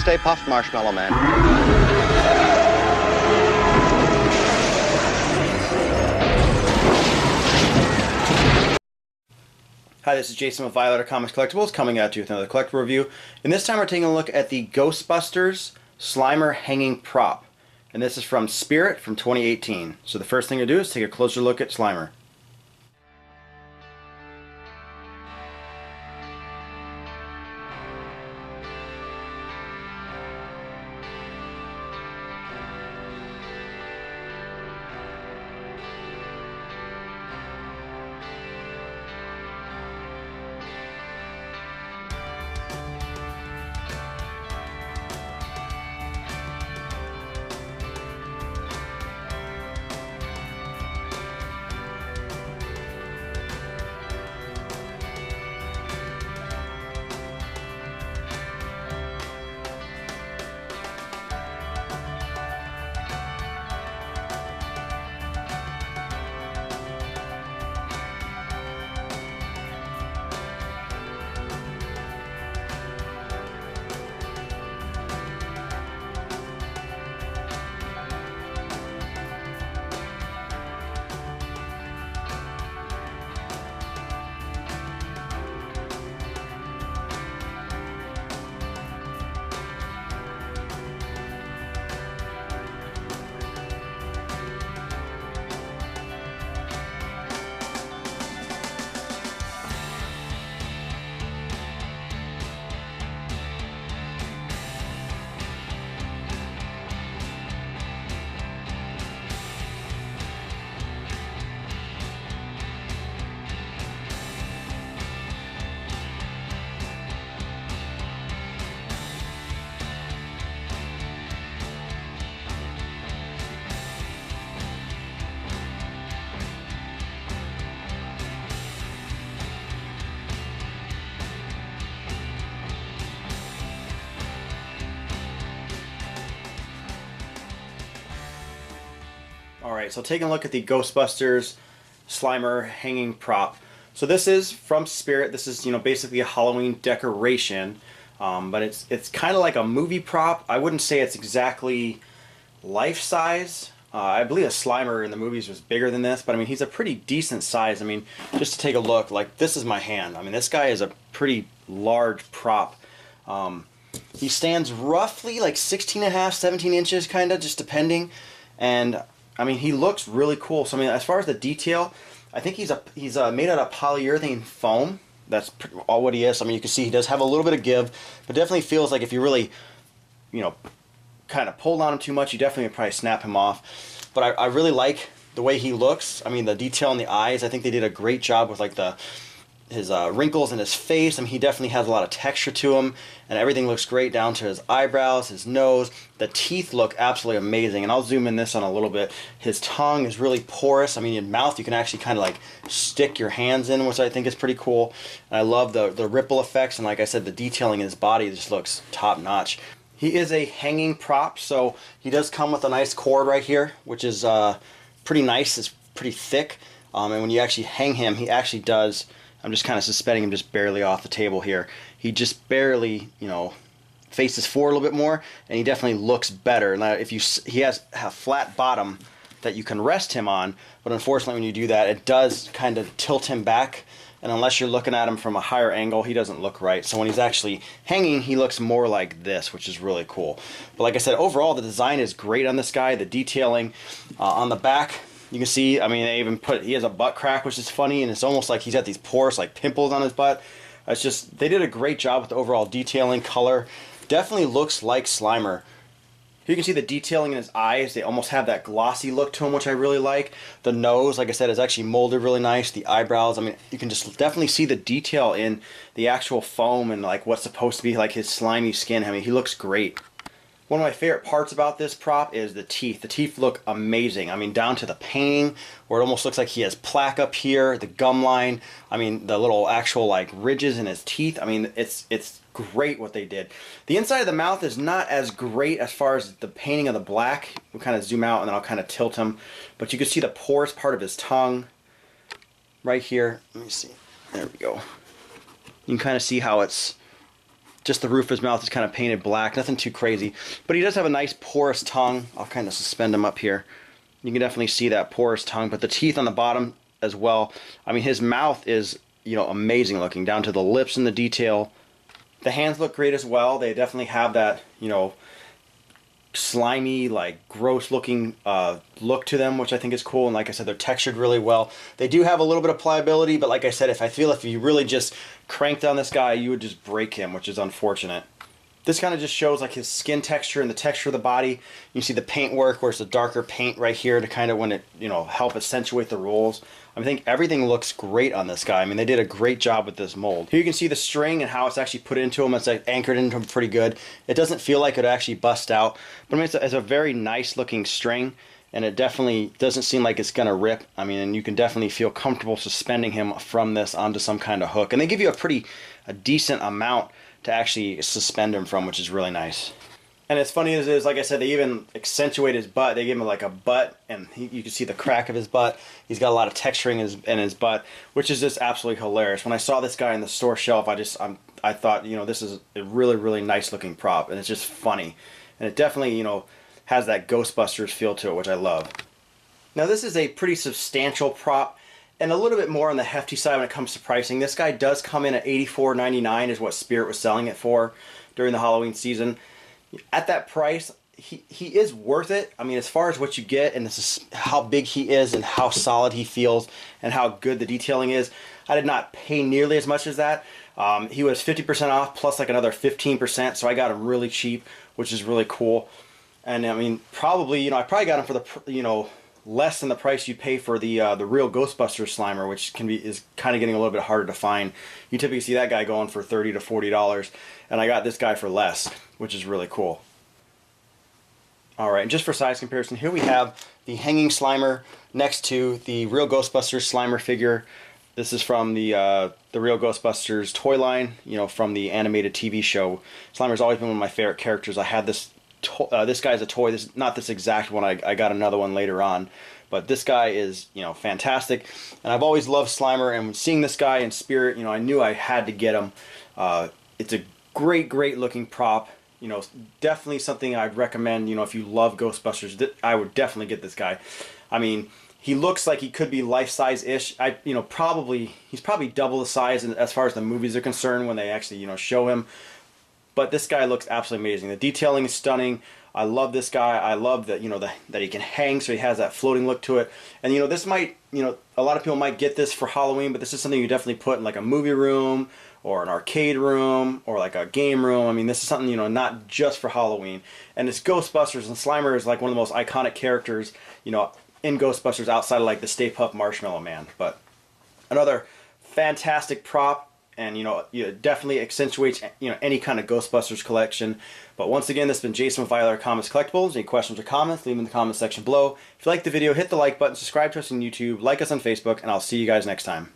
Stay Puft Marshmallow Man. Hi, this is Jason with Violator Comics Collectibles coming at you with another collectible review. And this time we're taking a look at the Ghostbusters Slimer Hanging Prop. And this is from Spirit from 2018. So the first thing to do is take a closer look at Slimer. Alright, so taking a look at the Ghostbusters Slimer Hanging Prop. So this is from Spirit. This is, basically a Halloween decoration. But it's kind of like a movie prop. I wouldn't say it's exactly life-size. I believe a Slimer in the movies was bigger than this, but I mean, he's a pretty decent size. I mean, just to take a look, like, this is my hand. I mean, this guy is a pretty large prop. He stands roughly like 16 and a half, 17 inches, kind of, just depending. And I mean, he looks really cool. So I mean, as far as the detail, I think he's made out of polyurethane foam. That's all what he is. I mean, you can see he does have a little bit of give, but definitely feels like if you really, kind of pulled on him too much, you definitely would probably snap him off. But I really like the way he looks. I mean, the detail in the eyes, I think they did a great job with like his wrinkles in his face. I mean, he definitely has a lot of texture to him, and everything looks great down to his eyebrows, his nose. The teeth look absolutely amazing, and I'll zoom in this on a little bit. His tongue is really porous. I mean, in mouth, you can actually kind of like stick your hands in, which I think is pretty cool. And I love the ripple effects, and like I said, the detailing in his body just looks top notch. He is a hanging prop, so he does come with a nice cord right here, which is pretty nice. It's pretty thick, and when you actually hang him, he actually does. I'm just kind of suspending him just barely off the table here. He just barely, faces forward a little bit more, and he definitely looks better. Now, he has a flat bottom that you can rest him on, but unfortunately when you do that, it does kind of tilt him back, and unless you're looking at him from a higher angle, he doesn't look right. So when he's actually hanging, he looks more like this, which is really cool. But like I said, overall the design is great on this guy. The detailing on the back, you can see, I mean, he has a butt crack, which is funny, and it's almost like he's got these porous, like, pimples on his butt. It's just, they did a great job with the overall detailing, color. Definitely looks like Slimer. Here you can see the detailing in his eyes. They almost have that glossy look to him, which I really like. The nose, like I said, is actually molded really nice. The eyebrows, I mean, you can just definitely see the detail in the actual foam and, like, what's supposed to be, like, his slimy skin. I mean, he looks great. One of my favorite parts about this prop is the teeth. The teeth look amazing. I mean, down to the painting, where it almost looks like he has plaque up here, the gum line. I mean, the little actual like ridges in his teeth. I mean, it's great what they did. The inside of the mouth is not as great as far as the painting of the black. We'll kind of zoom out and then I'll kind of tilt him. But you can see the porous part of his tongue right here. Let me see. There we go. You can kind of see how it's Just the roof of his mouth is kind of painted black, nothing too crazy. But he does have a nice porous tongue. I'll kind of suspend him up here. You can definitely see that porous tongue, but the teeth on the bottom as well. I mean, his mouth is, you know, amazing looking, down to the lips and the detail. The hands look great as well. They definitely have that, you know, slimy, like gross looking look to them, which I think is cool. And like I said, they're textured really well. They do have a little bit of pliability, but like I said, if you really just cranked on this guy, you would just break him, which is unfortunate. This kind of just shows like his skin texture and the texture of the body. You see the paint work where it's a darker paint right here to kind of, when it, you know, help accentuate the rolls. I think everything looks great on this guy. I mean, they did a great job with this mold. Here you can see the string and how it's actually put into him. It's like anchored into him pretty good. It doesn't feel like it actually bust out, but I mean, it's a very nice looking string, and it definitely doesn't seem like it's gonna rip. I mean, and you can definitely feel comfortable suspending him from this onto some kind of hook. And they give you a decent amount to actually suspend him from, which is really nice. And as funny as it is, like I said, they even accentuate his butt. They give him like a butt, and you can see the crack of his butt. He's got a lot of texturing in his butt, which is just absolutely hilarious. When I saw this guy in the store shelf, I thought, you know, this is a really, really nice looking prop, and it's just funny. And it definitely, you know, has that Ghostbusters feel to it, which I love. Now this is a pretty substantial prop, and a little bit more on the hefty side when it comes to pricing. This guy does come in at $84.99 is what Spirit was selling it for during the Halloween season. At that price, he is worth it. I mean, as far as what you get, and this is how big he is and how solid he feels and how good the detailing is, I did not pay nearly as much as that. He was 50% off plus like another 15%, so I got him really cheap, which is really cool. And I mean, probably, you know, I probably got him for the, you know, less than the price you pay for the real Ghostbusters Slimer, which is kind of getting a little bit harder to find. You typically see that guy going for $30 to $40, and I got this guy for less, which is really cool. All right, and just for size comparison, here we have the hanging Slimer next to the real Ghostbusters Slimer figure. This is from the real Ghostbusters toy line, you know, from the animated TV show. Slimer's always been one of my favorite characters. I had this. This guy's a toy. This not this exact one. I got another one later on, but this guy is, you know, fantastic. And I've always loved Slimer, and seeing this guy in Spirit, you know, I knew I had to get him. It's a great looking prop. You know, definitely something I'd recommend. You know, if you love Ghostbusters, I would definitely get this guy. I mean, he looks like he could be life-size-ish. You know, he's probably double the size as far as the movies are concerned when they actually, you know, show him. But this guy looks absolutely amazing. The detailing is stunning. I love this guy. I love that, you know, that he can hang, so he has that floating look to it. And, you know, this might, you know, a lot of people might get this for Halloween, but this is something you definitely put in like a movie room or an arcade room or like a game room. I mean, this is something, you know, not just for Halloween. And it's Ghostbusters, and Slimer is like one of the most iconic characters, you know, in Ghostbusters outside of like the Stay Puft Marshmallow Man. But another fantastic prop. And, you know, it definitely accentuates, you know, any kind of Ghostbusters collection. But once again, this has been Jason with Violator Comics Collectibles. Any questions or comments, leave them in the comments section below. If you like the video, hit the like button, subscribe to us on YouTube, like us on Facebook, and I'll see you guys next time.